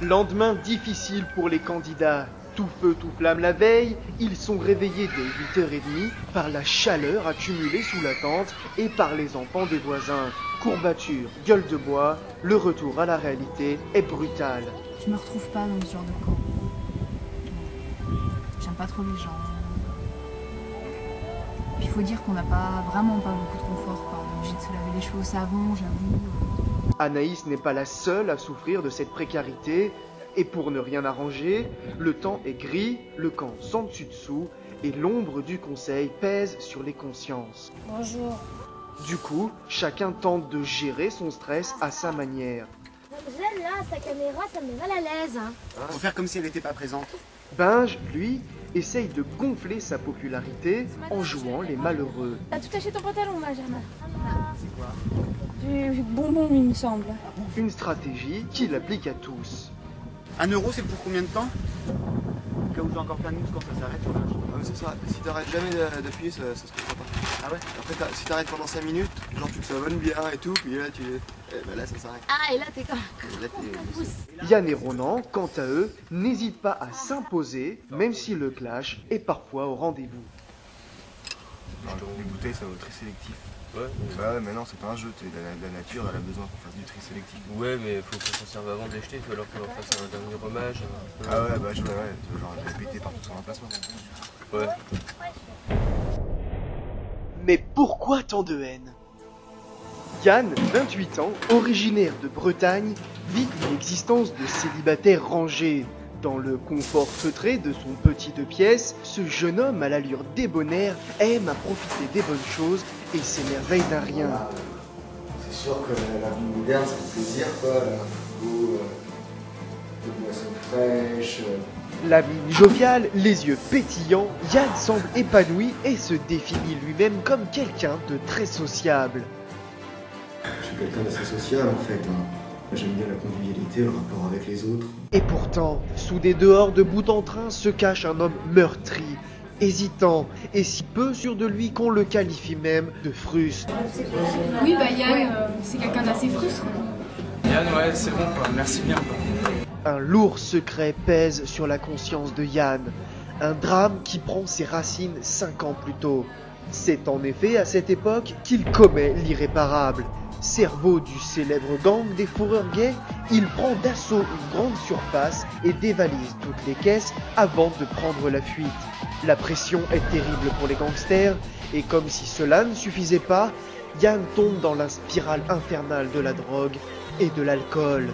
Lendemain difficile pour les candidats. Tout feu, tout flamme la veille, ils sont réveillés dès 8h30 par la chaleur accumulée sous la tente et par les enfants des voisins. Courbature, gueule de bois, le retour à la réalité est brutal. Je me retrouve pas dans ce genre de camp. J'aime pas trop les gens. Puis il faut dire qu'on n'a vraiment pas beaucoup de confort, quoi. On est obligé de se laver les cheveux au savon, j'avoue. Anaïs n'est pas la seule à souffrir de cette précarité. Et pour ne rien arranger, le temps est gris, le camp sans dessus-dessous et l'ombre du conseil pèse sur les consciences. Bonjour. Du coup, chacun tente de gérer son stress à sa manière. J'aime là, sa caméra, ça me met mal à l'aise. Faut faire comme si elle n'était pas présente. Binge, lui, essaye de gonfler sa popularité en jouant les malheureux. T'as tout acheté ton pantalon, Benjamin. C'est quoi? Du bonbon, il me semble. Une stratégie qu'il applique à tous. 1 euro, c'est pour combien de temps? Au cas où j'ai encore plein de mousse quand ça s'arrête, voilà. Ah mais c'est ça, si t'arrêtes jamais d'appuyer, ça se comprend pas. Ah ouais? Après, si t'arrêtes pendant 5 minutes, genre tu te savonnes bien et tout, puis là, là ça s'arrête. Ah, et là, t'es quand Et là, t'es... Yann et Ronan, quant à eux, n'hésitent pas à s'imposer, même si le clash est parfois au rendez-vous. Les bouteilles, ça vaut tri sélectif. Ouais, Bah ouais, mais non, c'est pas un jeu, la nature, elle a besoin qu'on fasse du tri sélectif. ouais, mais faut qu'on s'en serve avant de les jeter, il faut alors qu'on leur fasse un dernier hommage. Ah ouais, bah je vois, ouais, genre péter partout sur l'emplacement. Ouais. Mais pourquoi tant de haine? Yann, 28 ans, originaire de Bretagne, vit une existence de célibataire rangé. Dans le confort feutré de son petit 2 pièces, ce jeune homme à l'allure débonnaire aime à profiter des bonnes choses et s'émerveille d'un rien. C'est sûr que la vie moderne, ça fait plaisir, quoi. Beau, des boissons fraîches. La mine joviale, les yeux pétillants, Yann semble épanoui et se définit lui-même comme quelqu'un de très sociable. Je suis quelqu'un d'assez social, en fait. J'aime bien la convivialité, le rapport avec les autres. Et pourtant, sous des dehors de bout en train se cache un homme meurtri, hésitant et si peu sûr de lui qu'on le qualifie même de frustre. Oui, bah Yann, c'est quelqu'un d'assez frustre. Yann, ouais, c'est bon, quoi. Merci bien, quoi. Un lourd secret pèse sur la conscience de Yann, un drame qui prend ses racines 5 ans plus tôt. C'est en effet à cette époque qu'il commet l'irréparable. Cerveau du célèbre gang des fourreurs gays, il prend d'assaut une grande surface et dévalise toutes les caisses avant de prendre la fuite. La pression est terrible pour les gangsters et comme si cela ne suffisait pas, Yann tombe dans la spirale infernale de la drogue et de l'alcool.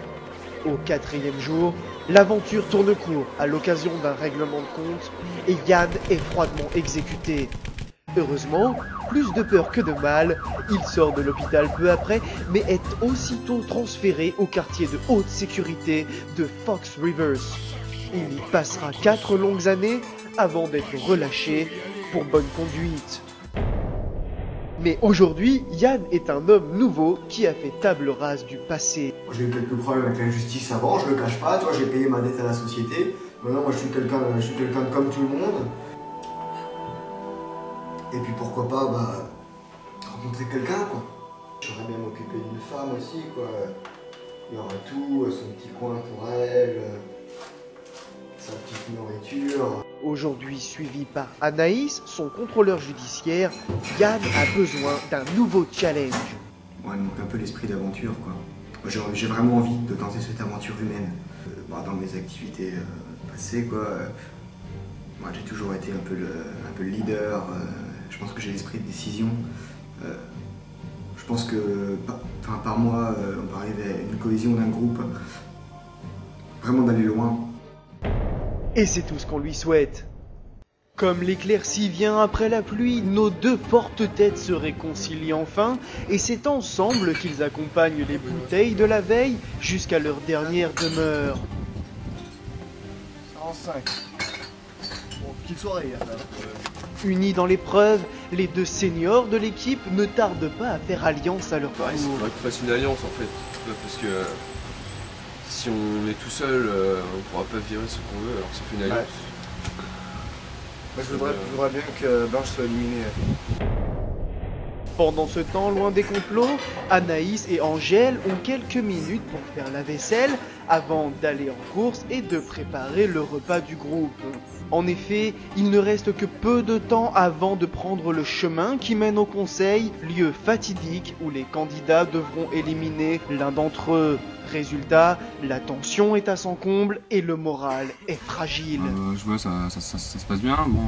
Au 4e jour, l'aventure tourne court à l'occasion d'un règlement de compte et Yann est froidement exécuté. Heureusement, plus de peur que de mal, il sort de l'hôpital peu après, mais est aussitôt transféré au quartier de haute sécurité de Fox Rivers. Il y passera 4 longues années avant d'être relâché pour bonne conduite. Mais aujourd'hui, Yann est un homme nouveau qui a fait table rase du passé. J'ai eu quelques problèmes avec la justice avant, je le cache pas. Toi, j'ai payé ma dette à la société. Maintenant, moi, je suis quelqu'un comme tout le monde. Et puis pourquoi pas, rencontrer quelqu'un, quoi. J'aurais bien m'occuper d'une femme aussi, quoi. Il y aura tout, son petit coin pour elle, sa petite nourriture. Aujourd'hui suivi par Anaïs, son contrôleur judiciaire, Yann a besoin d'un nouveau challenge. Moi, il manque un peu l'esprit d'aventure, quoi. J'ai vraiment envie de tenter cette aventure humaine. Dans mes activités passées, quoi. Moi, j'ai toujours été un peu le leader. Je pense que j'ai l'esprit de décision. Je pense que par mois, on peut arriver à une cohésion d'un groupe. Vraiment d'aller loin. Et c'est tout ce qu'on lui souhaite. Comme l'éclaircie vient après la pluie, nos deux fortes têtes se réconcilient enfin, et c'est ensemble qu'ils accompagnent les bouteilles de la veille jusqu'à leur dernière demeure. 45. Bon, petite soirée, là. Unis dans l'épreuve, les deux seniors de l'équipe ne tardent pas à faire alliance à leur tour. Ouais, il faudrait qu'on fasse une alliance en fait, parce que si on est tout seul, on pourra pas virer ce qu'on veut, alors ça fait une alliance. Moi, je voudrais bien que Binge soit éliminé. Pendant ce temps, loin des complots, Anaïs et Angèle ont quelques minutes pour faire la vaisselle avant d'aller en course et de préparer le repas du groupe. En effet, il ne reste que peu de temps avant de prendre le chemin qui mène au conseil, lieu fatidique où les candidats devront éliminer l'un d'entre eux. Résultat, la tension est à son comble et le moral est fragile. Je vois, ça se passe bien. Bon,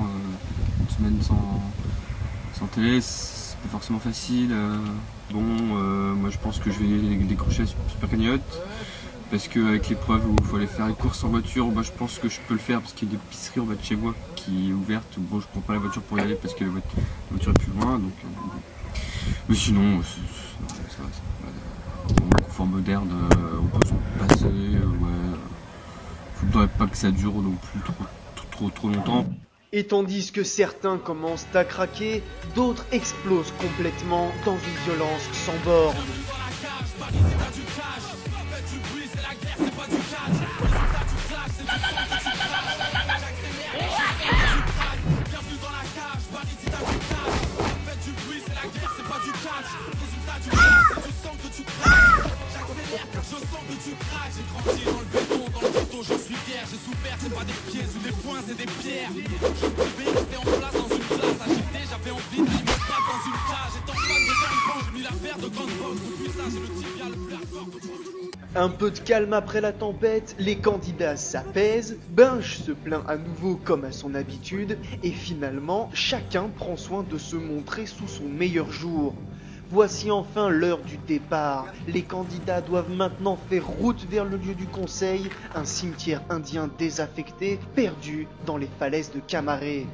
une semaine sans télé, c'est pas forcément facile. Moi je pense que je vais décrocher Super Cagnotte. Parce qu'avec l'épreuve où il faut aller faire les courses en voiture, je pense que je peux le faire parce qu'il y a une épicerie en bas de chez moi qui est ouverte. Bon, je prends pas la voiture pour y aller parce que la voiture est plus loin. Donc, mais sinon, ça va. Le confort moderne, on peut s'en passer. Faudrait pas que ça dure non plus trop longtemps. Et tandis que certains commencent à craquer, d'autres explosent complètement dans une violence sans borne. Un peu de calme après la tempête, les candidats s'apaisent, Binge se plaint à nouveau comme à son habitude, et finalement, chacun prend soin de se montrer sous son meilleur jour. Voici enfin l'heure du départ. Les candidats doivent maintenant faire route vers le lieu du conseil, un cimetière indien désaffecté, perdu dans les falaises de Camaret.